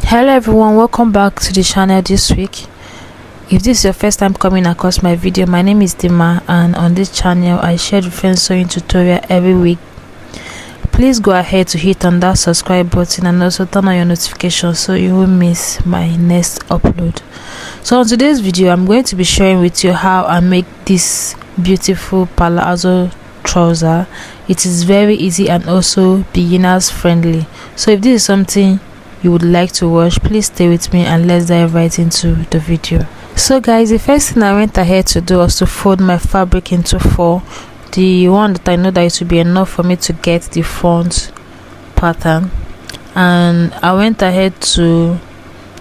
Hello everyone, welcome back to the channel this week. If this is your first time coming across my video, my name is Dima, and on this channel I share different sewing tutorial every week. Please go ahead to hit on that subscribe button and also turn on your notifications so you won't miss my next upload. So on today's video, I'm going to be sharing with you how I make this beautiful palazzo trouser. It is very easy and also beginners friendly. So if this is something you would like to watch, please stay with me and let's dive right into the video. So guys, the first thing I went ahead to do was to fold my fabric into four. The one that I know that it will be enough for me to get the front pattern, and I went ahead to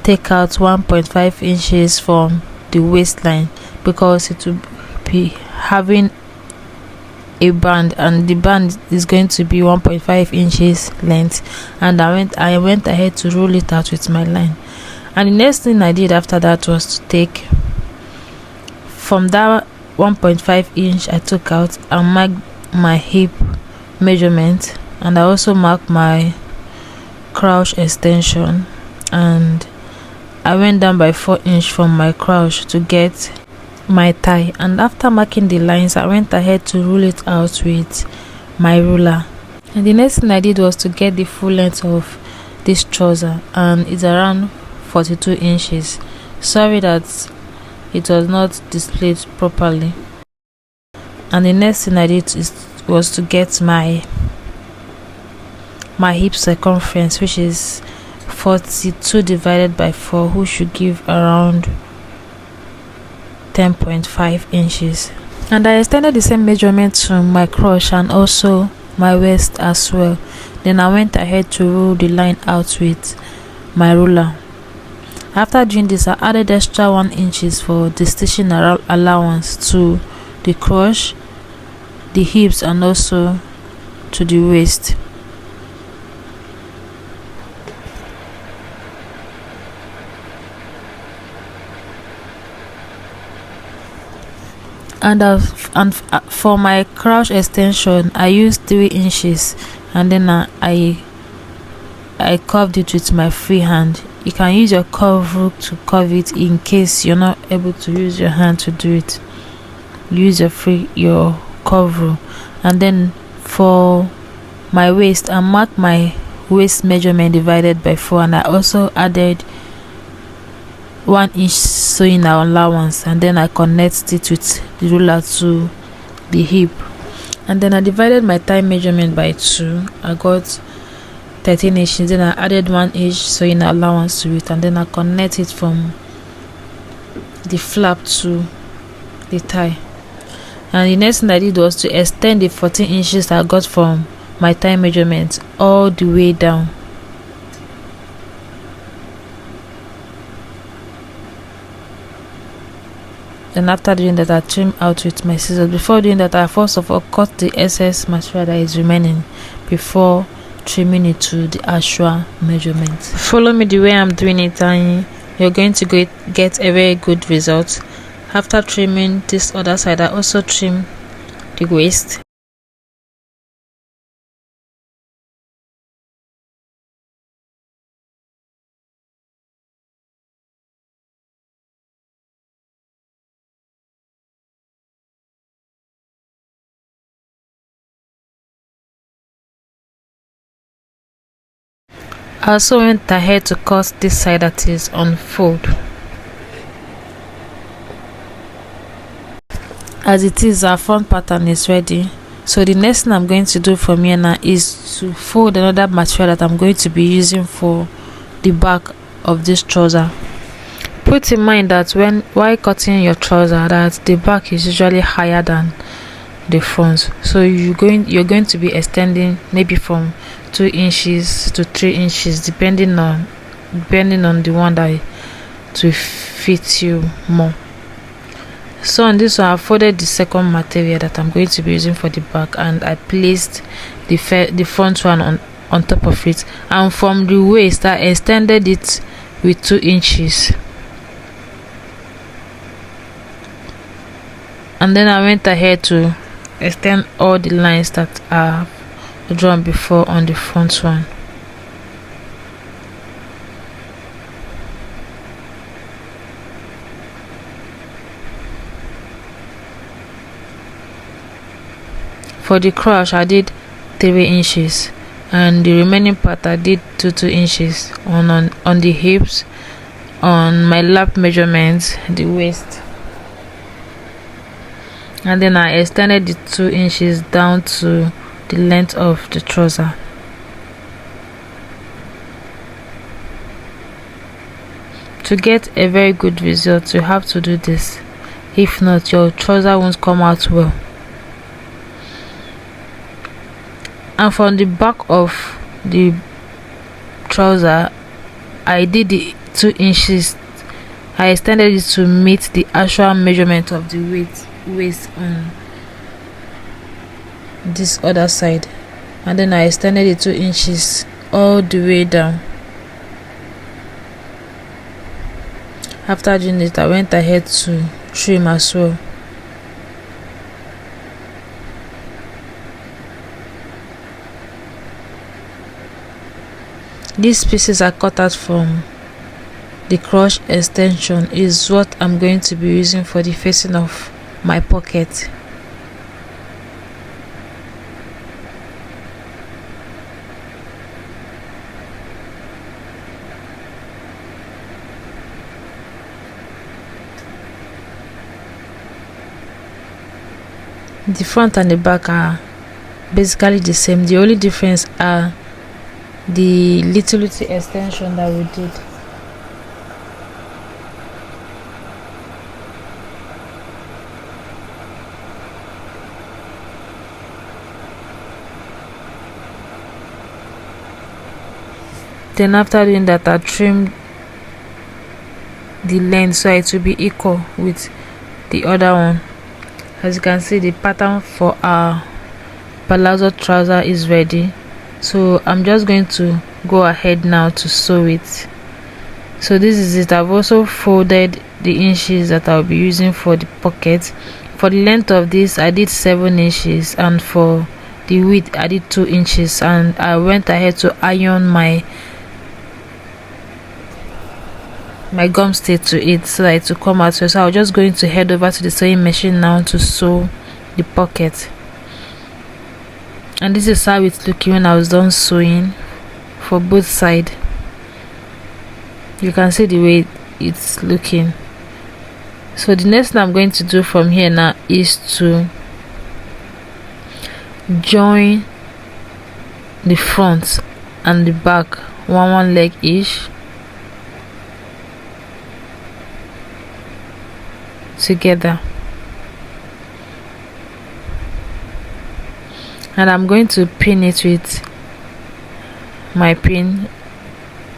take out 1.5 inches from the waistline because it will be having a band, and the band is going to be 1.5 inches length, and I went ahead to roll it out with my line. And the next thing I did after that was to take from that 1.5 inch I took out and marked my hip measurement, and I also marked my crouch extension, and I went down by 4 inches from my crouch to get my thigh. And after marking the lines, I went ahead to rule it out with my ruler. And the next thing I did was to get the full length of this trouser, and it's around 42 inches. Sorry that it was not displayed properly. And the next thing I did was to get my hip circumference, which is 42 divided by 4, which should give around 10.5 inches. And I extended the same measurement to my crotch and also my waist as well. Then I went ahead to roll the line out with my ruler. After doing this, I added extra 1 inches for the stitching allowance to the crotch, the hips, and also to the waist. And for my crouch extension, I used 3 inches, and then I curved it with my free hand. You can use your curve hook to curve it in case you're not able to use your hand to do it. Use your curve rule. And then for my waist, I marked my waist measurement divided by 4, and I also added 1 inch sewing allowance, and then I connected it with the ruler to the hip. And then I divided my thigh measurement by 2. I got 13 inches. Then I added 1 inch sewing allowance to it, and then I connected from the flap to the thigh. And the next thing I did was to extend the 14 inches I got from my thigh measurement all the way down. Then after doing that, I trim out with my scissors. Before doing that, I first of all cut the excess material that is remaining before trimming it to the actual measurement. Follow me the way I'm doing it and you're going to get a very good result. After trimming this other side, I also trim the waist. I also went ahead to cut this side that is on fold. As it is, our front pattern is ready. So the next thing I'm going to do from here now is to fold another material that I'm going to be using for the back of this trouser. Put in mind that while cutting your trouser, that the back is usually higher than the front, so you're going to be extending maybe from 2 inches to 3 inches depending on the one that to fit you more. So on this one, I folded the second material that I'm going to be using for the back, and I placed the front one on top of it, and from the waist I extended it with 2 inches. And then I went ahead to extend all the lines that are drawn before on the front one. For the crotch I did 3 inches, and the remaining part I did 2 inches on the hips, on my lap measurements, the waist, and then I extended the 2 inches down to the length of the trouser. To get a very good result, you have to do this. If not, your trouser won't come out well. And from the back of the trouser, I did the 2 inches. I extended it to meet the actual measurement of the waist on this other side, and then I extended it 2 inches all the way down. After doing it, I went ahead to trim as well. These pieces are cut out from the crotch extension, is what I'm going to be using for the facing of my pocket. The front and the back are basically the same. The only difference are the little extension that we did. Then after doing that, I trimmed the length so it will be equal with the other one. As you can see, the pattern for our palazzo trouser is ready, so I'm just going to go ahead now to sew it. So this is it. I've also folded the inches that I'll be using for the pocket. For the length of this, I did 7 inches, and for the width I did 2 inches, and I went ahead to iron my gum stay to it so that it will come out well. So I'm just going to head over to the sewing machine now to sew the pocket. And this is how it's looking when I was done sewing for both sides. You can see the way it's looking. So the next thing I'm going to do from here now is to join the front and the back, one leg each, together. And I'm going to pin it with my pin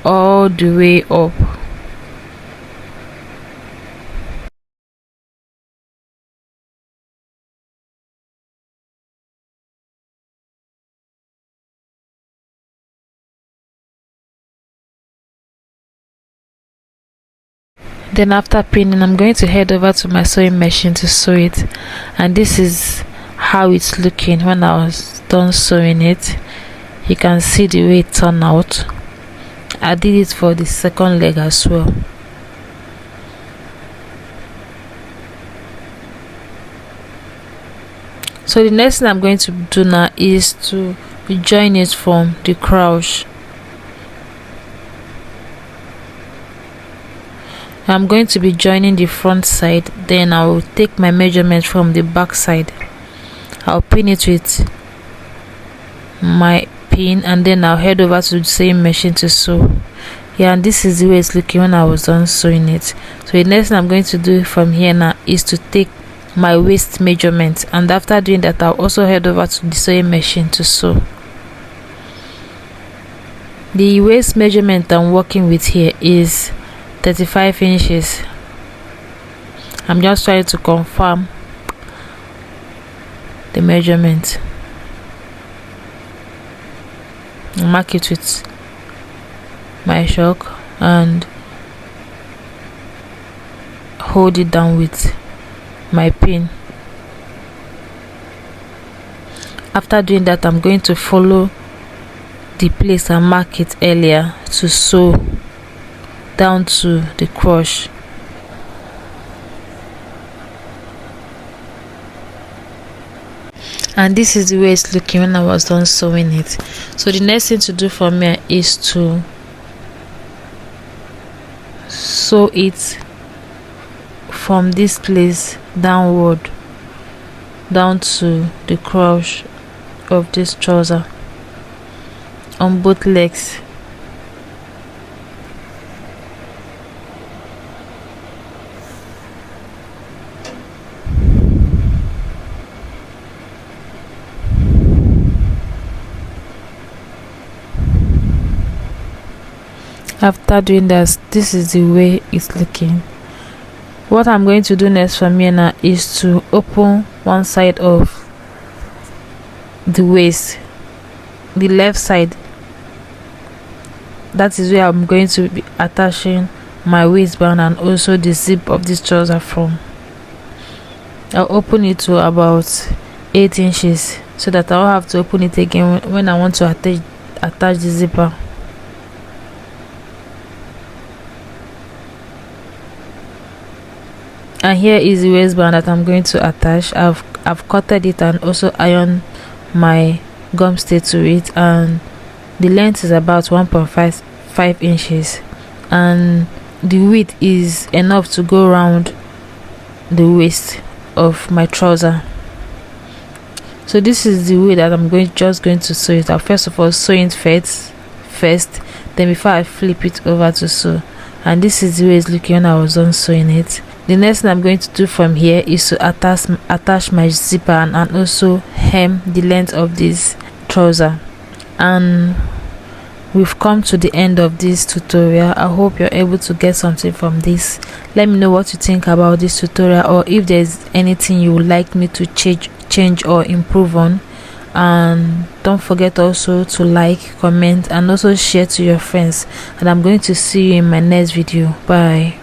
all the way up. Then after pinning, I'm going to head over to my sewing machine to sew it, and this is how it's looking when I was done sewing it. You can see the way it turned out. I did it for the second leg as well. So the next thing I'm going to do now is to join it from the crotch. I'm going to be joining the front side, then I will take my measurement from the back side. I'll pin it with my pin, and then I'll head over to the same machine to sew. Yeah, and this is the way it's looking when I was done sewing it. So the next thing I'm going to do from here now is to take my waist measurement, and after doing that, I'll also head over to the sewing machine to sew. The waist measurement I'm working with here is 35 inches. I'm just trying to confirm the measurement. Mark it with my chalk and hold it down with my pin. After doing that, I'm going to follow the place I marked it earlier to sew down to the crotch. and this is the way it's looking when I was done sewing it. So the next thing to do for me is to sew it from this place downward down to the crotch of this trouser on both legs. After doing that, this is the way it's looking. What I'm going to do next from here now is to open one side of the waist, the left side. That is where I'm going to be attaching my waistband and also the zip of this trouser from. I'll open it to about 8 inches so that I'll have to open it again when I want to attach the zipper. And here is the waistband that I'm going to attach. I've cutted it and also ironed my gum stay to it, and the length is about 1.5 inches, and the width is enough to go around the waist of my trouser. So this is the way that I'm just going to sew it. I'll first of all sew it first, then before I flip it over to sew. And this is the way it's looking when I was done sewing it. The next thing I'm going to do from here is to attach my zipper and also hem the length of this trouser. And we've come to the end of this tutorial. I hope you're able to get something from this. Let me know what you think about this tutorial, or if there's anything you would like me to change or improve on. And don't forget also to like, comment, and also share to your friends. And I'm going to see you in my next video. Bye.